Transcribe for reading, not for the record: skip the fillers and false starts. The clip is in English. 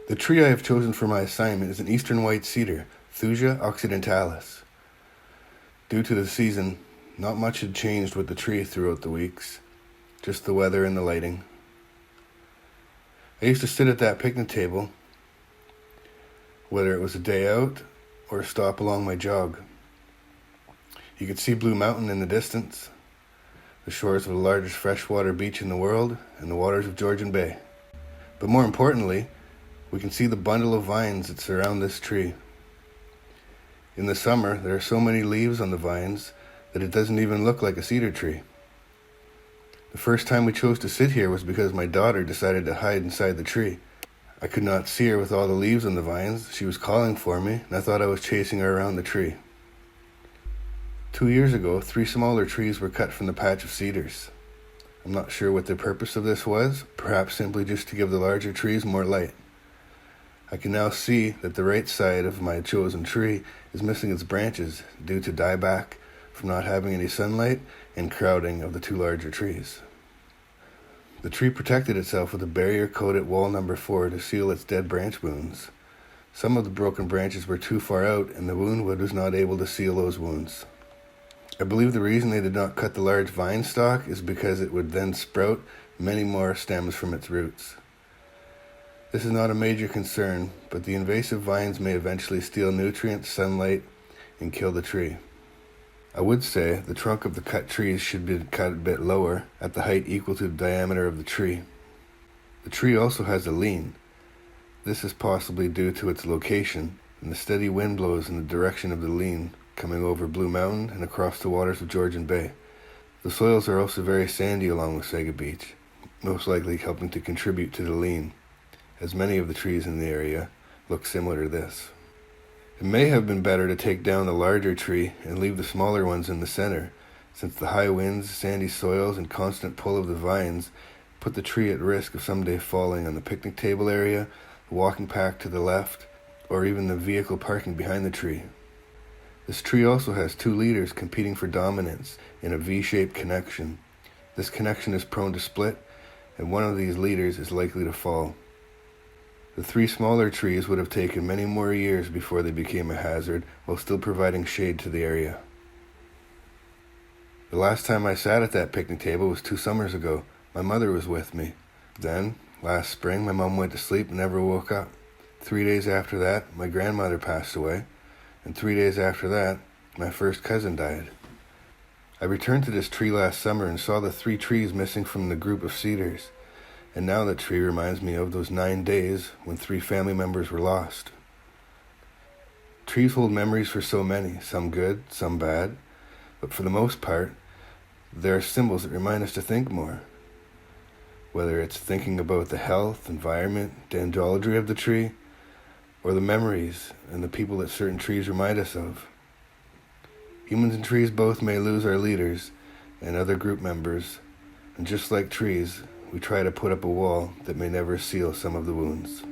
The tree I have chosen for my assignment is an eastern white cedar, Thuja occidentalis. Due to the season, not much had changed with the tree throughout the weeks, just the weather and the lighting. I used to sit at that picnic table, whether it was a day out or a stop along my jog. You could see Blue Mountain in the distance, the shores of the largest freshwater beach in the world, and the waters of Georgian Bay. But more importantly, we can see the bundle of vines that surround this tree. In the summer, there are so many leaves on the vines that it doesn't even look like a cedar tree. The first time we chose to sit here was because my daughter decided to hide inside the tree. I could not see her with all the leaves on the vines. She was calling for me, and I thought I was chasing her around the tree. 2 years ago, 3 smaller trees were cut from the patch of cedars. I'm not sure what the purpose of this was, perhaps simply just to give the larger trees more light. I can now see that the right side of my chosen tree is missing its branches due to dieback from not having any sunlight and crowding of the 2 larger trees. The tree protected itself with a barrier-coated wall number 4 to seal its dead branch wounds. Some of the broken branches were too far out and the wound wood was not able to seal those wounds. I believe the reason they did not cut the large vine stalk is because it would then sprout many more stems from its roots. This is not a major concern, but the invasive vines may eventually steal nutrients, sunlight, and kill the tree. I would say the trunk of the cut trees should be cut a bit lower, at the height equal to the diameter of the tree. The tree also has a lean. This is possibly due to its location, and the steady wind blows in the direction of the lean, coming over Blue Mountain and across the waters of Georgian Bay. The soils are also very sandy along Wasaga Beach, most likely helping to contribute to the lean, as many of the trees in the area look similar to this. It may have been better to take down the larger tree and leave the smaller ones in the center, since the high winds, sandy soils, and constant pull of the vines put the tree at risk of someday falling on the picnic table area, the walking path to the left, or even the vehicle parking behind the tree. This tree also has 2 leaders competing for dominance in a V-shaped connection. This connection is prone to split, and one of these leaders is likely to fall. The 3 smaller trees would have taken many more years before they became a hazard, while still providing shade to the area. The last time I sat at that picnic table was 2 summers ago. My mother was with me. Then, last spring, my mom went to sleep and never woke up. 3 days after that, my grandmother passed away, and 3 days after that, my first cousin died. I returned to this tree last summer and saw the 3 trees missing from the group of cedars. And now that tree reminds me of those 9 days when 3 family members were lost. Trees hold memories for so many, some good, some bad, but for the most part, there are symbols that remind us to think more. Whether it's thinking about the health, environment, dendrology of the tree, or the memories and the people that certain trees remind us of. Humans and trees both may lose our leaders and other group members, and just like trees, we try to put up a wall that may never seal some of the wounds.